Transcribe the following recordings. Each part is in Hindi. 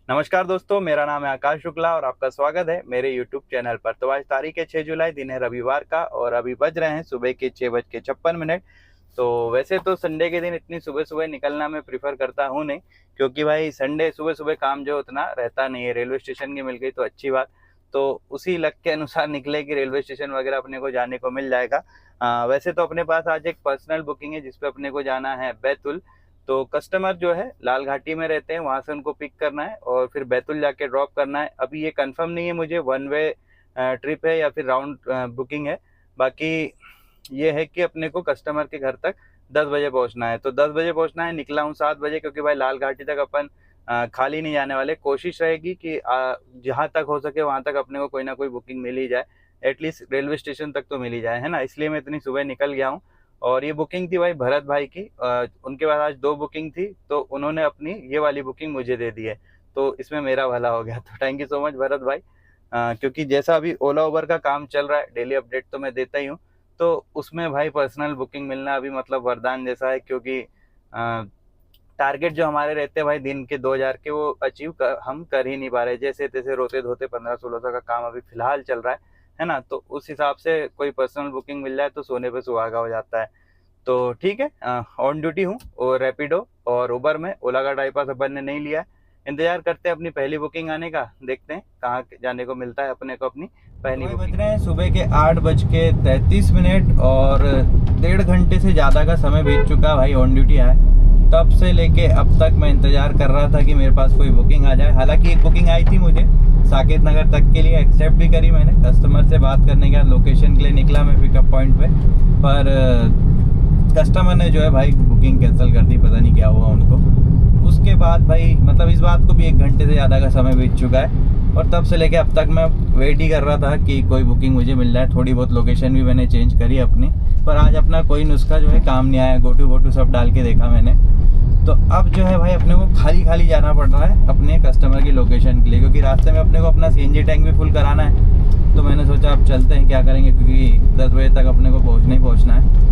नमस्कार दोस्तों, मेरा नाम है आकाश शुक्ला और आपका स्वागत है मेरे YouTube चैनल पर। तो आज तारीख है 6 जुलाई, दिन है रविवार का और अभी बज रहे हैं सुबह के 6:56। तो वैसे तो संडे के दिन इतनी सुबह सुबह निकलना मैं प्रीफर करता हूँ नहीं, क्योंकि भाई संडे सुबह सुबह काम जो उतना रहता नहीं है। रेलवे स्टेशन की मिल गई तो अच्छी बात, तो उसी लक के अनुसार निकले कि रेलवे स्टेशन वगैरह अपने को जाने को मिल जाएगा। वैसे तो अपने पास आज एक पर्सनल बुकिंग है जिसपे अपने को जाना है बैतुल। तो कस्टमर जो है लाल घाटी में रहते हैं, वहां से उनको पिक करना है और फिर बैतुल जाके ड्रॉप करना है। अभी ये कंफर्म नहीं है मुझे वन वे ट्रिप है या फिर राउंड बुकिंग है। बाकी ये है कि अपने को कस्टमर के घर तक 10 बजे पहुंचना है। तो 10 बजे पहुंचना है, निकला हूँ 7 बजे, क्योंकि भाई लाल घाटी तक अपन खाली नहीं जाने वाले। कोशिश रहेगी कि जहाँ तक हो सके वहां तक अपने को कोई ना कोई बुकिंग मिल ही जाए, एटलीस्ट रेलवे स्टेशन तक तो मिल ही जाए, है ना। इसलिए मैं इतनी सुबह निकल गया हूँ। और ये बुकिंग थी भाई भरत भाई की, उनके पास आज दो बुकिंग थी, तो उन्होंने अपनी ये वाली बुकिंग मुझे दे दी है। तो इसमें मेरा भला हो गया, तो thank you so much Bharat भाई। क्योंकि जैसा अभी ओला उबर का काम चल रहा है, डेली अपडेट तो मैं देता ही हूँ, तो उसमें भाई पर्सनल बुकिंग मिलना अभी मतलब वरदान जैसा है। क्योंकि टारगेट जो हमारे रहते हैं भाई दिन के 2,000 के, वो हम कर ही नहीं पा रहे। जैसे तैसे रोते धोते 1500-1600 का काम अभी फिलहाल चल रहा है ना। तो उस हिसाब से कोई पर्सनल बुकिंग मिल जाए तो सोने पे सुहागा हो जाता है। तो ठीक है, ऑन ड्यूटी हूँ और रैपिडो और उबर में। ओला का ड्राइव पास अपन ने नहीं लिया है, इंतजार करते हैं अपनी पहली बुकिंग आने का, देखते हैं कहाँ जाने को मिलता है अपने को अपनी पहली बुकिंग। बज रहे हैं सुबह के 8:33 और 1.5 घंटे से ज़्यादा का समय बीत चुका भाई ऑन ड्यूटी आए। तब से लेके अब तक मैं इंतजार कर रहा था कि मेरे पास कोई बुकिंग आ जाए। हालांकि एक बुकिंग आई थी मुझे साकेत नगर तक के लिए, एक्सेप्ट भी करी मैंने। कस्टमर से बात करने के बाद लोकेशन के लिए निकला मैं पिकअप पॉइंट पे, पर कस्टमर ने जो है भाई बुकिंग कैंसिल कर दी, पता नहीं क्या हुआ उनको। उसके बाद भाई मतलब इस बात को भी 1 घंटे से ज़्यादा का समय बीत चुका है और तब से लेके अब तक मैं वेट ही कर रहा था कि कोई बुकिंग मुझे मिल जाए। थोड़ी बहुत लोकेशन भी मैंने चेंज करी अपनी, पर आज अपना कोई नुस्खा जो है काम नहीं आया। गोटू वोटू सब डाल के देखा मैंने, तो अब जो है भाई अपने को खाली खाली जाना पड़ रहा है अपने कस्टमर की लोकेशन के लिए, क्योंकि रास्ते में अपने को अपना सीएनजी टैंक भी फुल कराना है। तो मैंने सोचा अब चलते हैं, क्या करेंगे, क्योंकि 10 बजे तक अपने को पहुंचना है।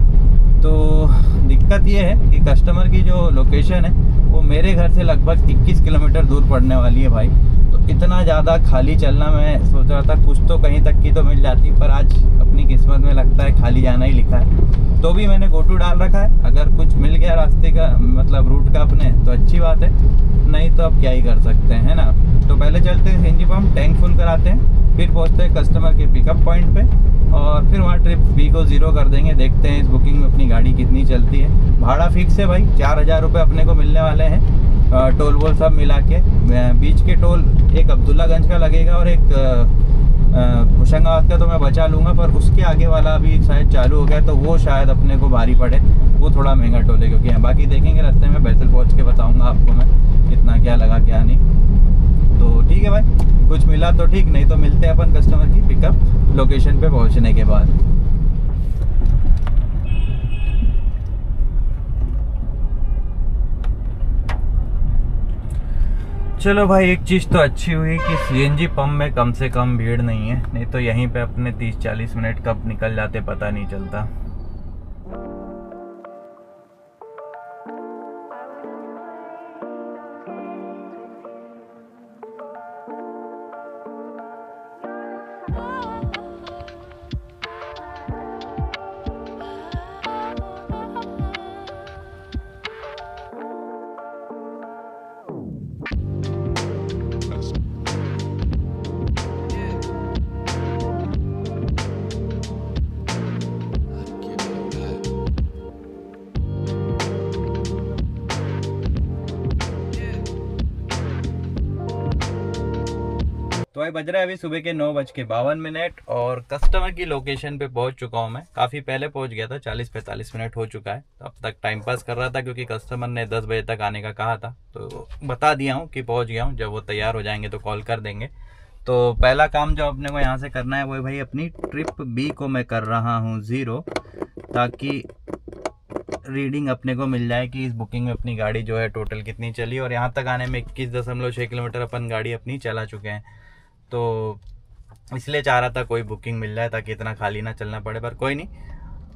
तो दिक्कत ये है कि कस्टमर की जो लोकेशन है वो मेरे घर से लगभग 21 किलोमीटर दूर पड़ने वाली है भाई। तो इतना ज़्यादा खाली चलना, मैं सोच रहा था कुछ तो कहीं तक की तो मिल जाती, पर आज अपनी किस्मत में लगता है खाली जाना ही लिखा है। तो भी मैंने गोटू डाल रखा है, अगर कुछ मिल गया रास्ते का मतलब रूट का अपने तो अच्छी बात है, नहीं तो अब क्या ही कर सकते हैं, है ना। तो पहले चलते हैं सीएनजी पंप, टैंक फुल कराते हैं, फिर पहुँचते हैं कस्टमर के पिकअप पॉइंट पे और फिर वहाँ ट्रिप बी को 0 कर देंगे। देखते हैं इस बुकिंग में अपनी गाड़ी कितनी चलती है। भाड़ा फिक्स है भाई, 4,000 रुपये अपने को मिलने वाले हैं, टोल वोल सब मिला के। बीच के टोल एक अब्दुल्लागंज का लगेगा और एक होशंगाबाद का तो मैं बचा लूँगा, पर उसके आगे वाला अभी शायद चालू हो गया, तो वो शायद अपने को भारी पड़े, वो थोड़ा महंगा टोल है। क्योंकि बाकी देखेंगे रास्ते में, बैतुल पहुँच के बताऊँगा आपको मैं कितना क्या लगा क्या नहीं। तो ठीक है भाई, कुछ मिला तो ठीक, नहीं तो मिलते हैं अपन कस्टमर की पिकअप लोकेशन पे पहुंचने के बाद। चलो भाई, एक चीज़ तो अच्छी हुई कि सीएनजी पंप में कम से कम भीड़ नहीं है, नहीं तो यहीं पे अपने 30-40 मिनट कब निकल जाते पता नहीं चलता। तो भाई बज रहा है अभी सुबह के 9:52 और कस्टमर की लोकेशन पे पहुंच चुका हूं। मैं काफ़ी पहले पहुंच गया था, 40-45 मिनट हो चुका है। अब तक टाइम पास कर रहा था क्योंकि कस्टमर ने 10 बजे तक आने का कहा था, तो बता दिया हूं कि पहुंच गया हूं। जब वो तैयार हो जाएंगे तो कॉल कर देंगे। तो पहला काम जो अपने को यहाँ से करना है वो है भाई अपनी ट्रिप बी को मैं कर रहा हूँ 0, ताकि रीडिंग अपने को मिल जाए कि इस बुकिंग में अपनी गाड़ी जो है टोटल कितनी चली। और यहाँ तक आने में 21.6 किलोमीटर अपन गाड़ी अपनी चला चुके हैं, तो इसलिए चाह रहा था कोई बुकिंग मिल जाए ताकि इतना खाली ना चलना पड़े, पर कोई नहीं।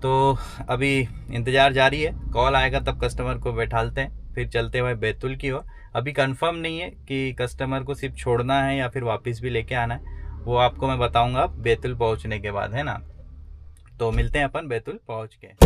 तो अभी इंतज़ार जारी है, कॉल आएगा तब कस्टमर को बैठालते हैं, फिर चलते हैं भाई बैतुल की ओर। अभी कंफर्म नहीं है कि कस्टमर को सिर्फ छोड़ना है या फिर वापस भी लेके आना है, वो आपको मैं बताऊंगा बैतूल पहुंचने के बाद, है ना। तो मिलते हैं अपन बैतूल पहुंच के।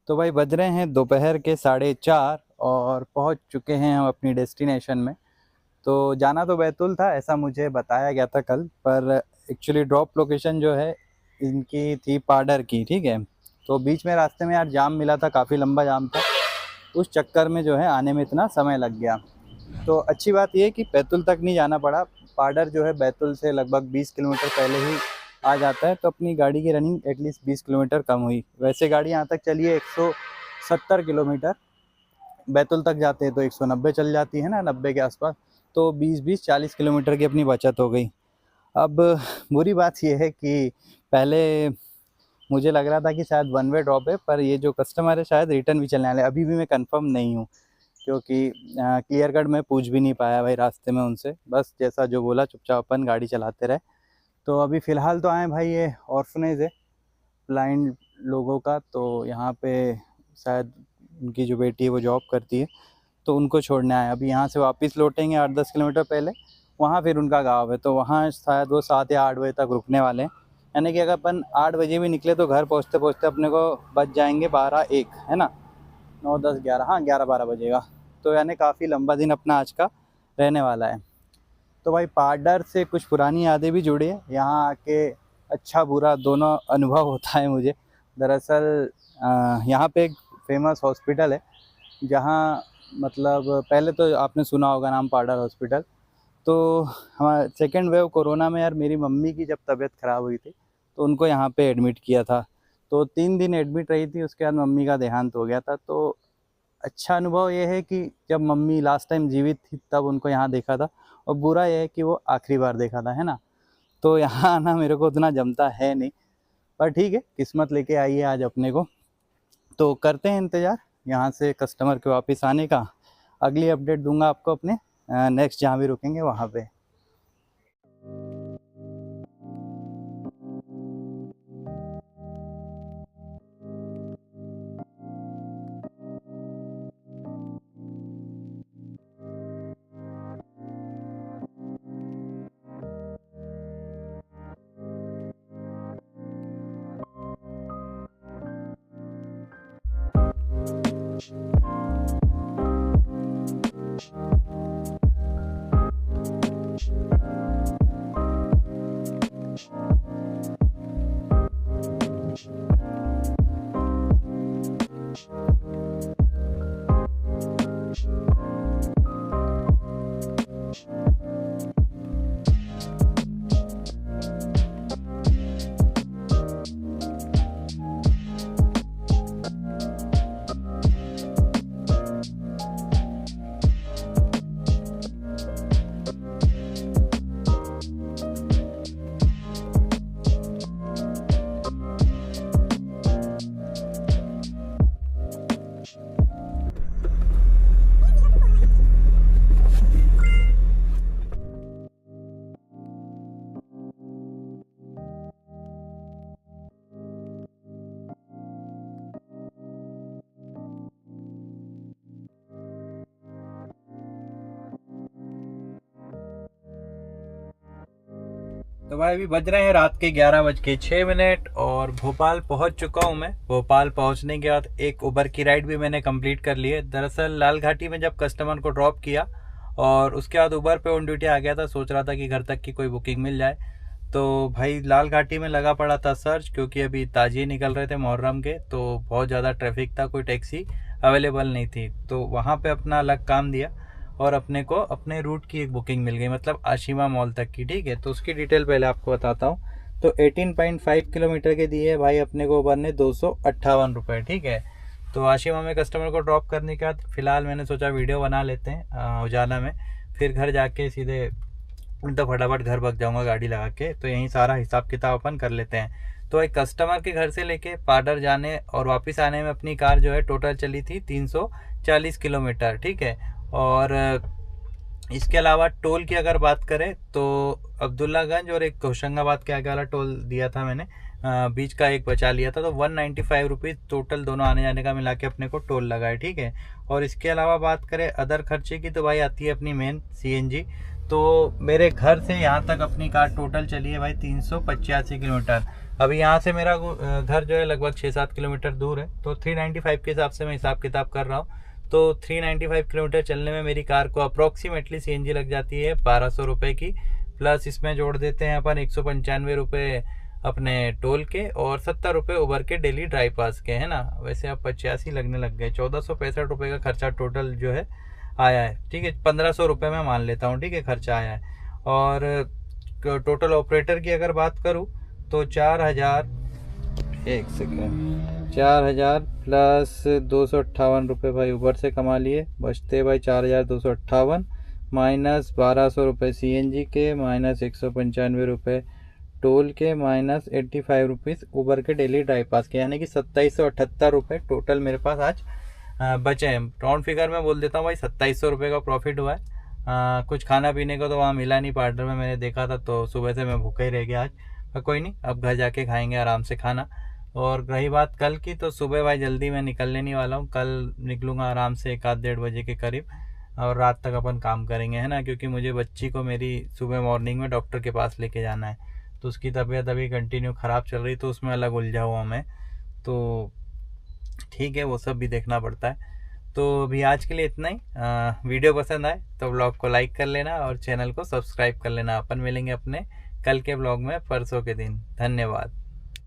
तो भाई बज रहे हैं दोपहर के 4:30 और पहुंच चुके हैं हम अपनी डेस्टिनेशन में। तो जाना तो बैतूल था, ऐसा मुझे बताया गया था कल, पर एक्चुअली ड्रॉप लोकेशन जो है इनकी थी पाडर की, ठीक है। तो बीच में रास्ते में यार जाम मिला था, काफ़ी लंबा जाम था, उस चक्कर में जो है आने में इतना समय लग गया। तो अच्छी बात यह है कि बैतूल तक नहीं जाना पड़ा। पाडर जो है बैतूल से लगभग 20 किलोमीटर पहले ही आ जाता है, तो अपनी गाड़ी की रनिंग एटलीस्ट 20 किलोमीटर कम हुई। वैसे गाड़ी यहाँ तक चली है 170 किलोमीटर, बैतूल तक जाते हैं तो 190 चल जाती है ना, 90 के आसपास। तो 20-20 40 किलोमीटर की अपनी बचत हो गई। अब बुरी बात यह है कि पहले मुझे लग रहा था कि शायद वन वे ड्रॉप है, पर ये जो कस्टमर है शायद रिटर्न भी चलने वाले। अभी भी मैं कंफर्म नहीं हूँ, क्योंकि क्लियर कट मैं पूछ भी नहीं पाया भाई रास्ते में उनसे, बस जैसा जो बोला चुपचाप अपन गाड़ी चलाते रहे। तो अभी फ़िलहाल तो आए भाई, ये ऑर्फनेज है ब्लाइंड लोगों का, तो यहाँ पे शायद उनकी जो बेटी है वो जॉब करती है, तो उनको छोड़ने आए। अभी यहाँ से वापस लौटेंगे 8-10 किलोमीटर पहले, वहाँ फिर उनका गांव है, तो वहाँ शायद वो 7 या 8 बजे तक रुकने वाले हैं। यानी कि अगर अपन 8 बजे भी निकले तो घर पहुँचते पहुँचते अपने को बच जाएंगे 12-1, है ना, 9-10-11, हाँ 11-12 बजेगा। तो यानी काफ़ी लंबा दिन अपना आज का रहने वाला है। तो भाई पाडर से कुछ पुरानी यादें भी जुड़ी है, यहाँ आके अच्छा बुरा दोनों अनुभव होता है मुझे। दरअसल यहाँ पे एक फेमस हॉस्पिटल है, जहाँ मतलब पहले तो आपने सुना होगा नाम पाडर हॉस्पिटल। तो हमारा सेकेंड वेव कोरोना में यार मेरी मम्मी की जब तबीयत ख़राब हुई थी तो उनको यहाँ पे एडमिट किया था। तो 3 दिन एडमिट रही थी, उसके बाद मम्मी का देहांत हो गया था। तो अच्छा अनुभव ये है कि जब मम्मी लास्ट टाइम जीवित थी तब उनको यहाँ देखा था, और बुरा ये है कि वो आखिरी बार देखा था, है ना। तो यहाँ आना मेरे को उतना जमता है नहीं, पर ठीक है, किस्मत लेके आई है आज अपने को। तो करते हैं इंतज़ार यहाँ से कस्टमर के वापस आने का। अगली अपडेट दूंगा आपको अपने नेक्स्ट जहाँ भी रुकेंगे वहाँ पे। तो भाई अभी बज रहे हैं रात के 11:06 और भोपाल पहुंच चुका हूं मैं। भोपाल पहुंचने के बाद एक उबर की राइड भी मैंने कंप्लीट कर ली है। दरअसल लाल घाटी में जब कस्टमर को ड्रॉप किया और उसके बाद उबर पे ऑन ड्यूटी आ गया था, सोच रहा था कि घर तक की कोई बुकिंग मिल जाए। तो भाई लाल घाटी में लगा पड़ा था सर्च, क्योंकि अभी ताजिए निकल रहे थे मुहर्रम के, तो बहुत ज़्यादा ट्रैफिक था, कोई टैक्सी अवेलेबल नहीं थी। तो वहाँ पे अपना अलग काम दिया और अपने को अपने रूट की एक बुकिंग मिल गई, मतलब आशिमा मॉल तक की। ठीक है, तो उसकी डिटेल पहले आपको बताता हूँ। तो 18.5 किलोमीटर के दिए भाई अपने को उबर ने 258 रुपये। ठीक है, तो आशिमा में कस्टमर को ड्रॉप करने के बाद फ़िलहाल मैंने सोचा वीडियो बना लेते हैं उजाला में, फिर घर जाके सीधे तो फटाफट घर भाग जाऊंगा गाड़ी लगा के, तो यहीं सारा हिसाब किताब अपन कर लेते हैं। तो एक कस्टमर के घर से लेके पाडर जाने और वापस आने में अपनी कार जो है टोटल चली थी 340 किलोमीटर। ठीक है, और इसके अलावा टोल की अगर बात करें तो अब्दुल्लागंज और एक होशंगाबाद के आगे वाला टोल दिया था मैंने, बीच का एक बचा लिया था। तो 195 रुपीज़ टोटल दोनों आने जाने का मिला के अपने को टोल लगा है। ठीक है, और इसके अलावा बात करें अदर खर्चे की तो भाई आती है अपनी मेन CNG। तो मेरे घर से यहाँ तक अपनी कार टोटल चली है भाई 385 किलोमीटर। अभी यहाँ से मेरा घर जो है लगभग 6-7 किलोमीटर दूर है, तो 395 के हिसाब से मैं हिसाब किताब कर रहा हूँ। तो 395 किलोमीटर चलने में मेरी कार को अप्रोक्सीमेटली CNG लग जाती है 1200 रुपये की, प्लस इसमें जोड़ देते हैं अपन 195 रुपये अपने टोल के और 70 रुपये उबर के डेली ड्राइव पास के, है ना। वैसे अब 85 लगने लग गए, 1465 रुपये का खर्चा टोटल जो है आया है। ठीक है, 1500 रुपये मैं मान लेता हूँ, ठीक है, खर्चा आया है। और टोटल ऑपरेटर की अगर बात करूँ तो 4000 प्लस 258 रुपये भाई ऊबर से कमा लिए, बचते भाई 4258 माइनस 1200 रुपये CNG के, माइनस 195 रुपये टोल के, माइनस 85 रुपीज़ उबर के डेली ड्राइव पास के, यानी कि 2778 रुपये टोटल मेरे पास आज बचे हैं। राउंड फिगर में बोल देता हूँ भाई 2700 रुपये का प्रॉफिट हुआ है। कुछ खाना पीने को तो वहाँ मिला नहीं, पार्टनर में मैंने देखा था, तो सुबह से मैं भूखा ही रह गया आज। पर कोई नहीं, अब घर जाके खाएंगे आराम से खाना। और रही बात कल की, तो सुबह भाई जल्दी मैं निकलने नहीं वाला हूँ, कल निकलूँगा आराम से 1-1:30 बजे के करीब, और रात तक अपन काम करेंगे, है ना, क्योंकि मुझे बच्ची को मेरी सुबह मॉर्निंग में डॉक्टर के पास लेके जाना है। तो उसकी तबीयत अभी कंटिन्यू ख़राब चल रही, तो उसमें अलग उलझा हुआ मैं, तो ठीक है, वो सब भी देखना पड़ता है। तो अभी आज के लिए इतना ही। वीडियो पसंद आए तो ब्लॉग को लाइक कर लेना और चैनल को सब्सक्राइब कर लेना। अपन मिलेंगे अपने कल के ब्लॉग में परसों के दिन। धन्यवाद।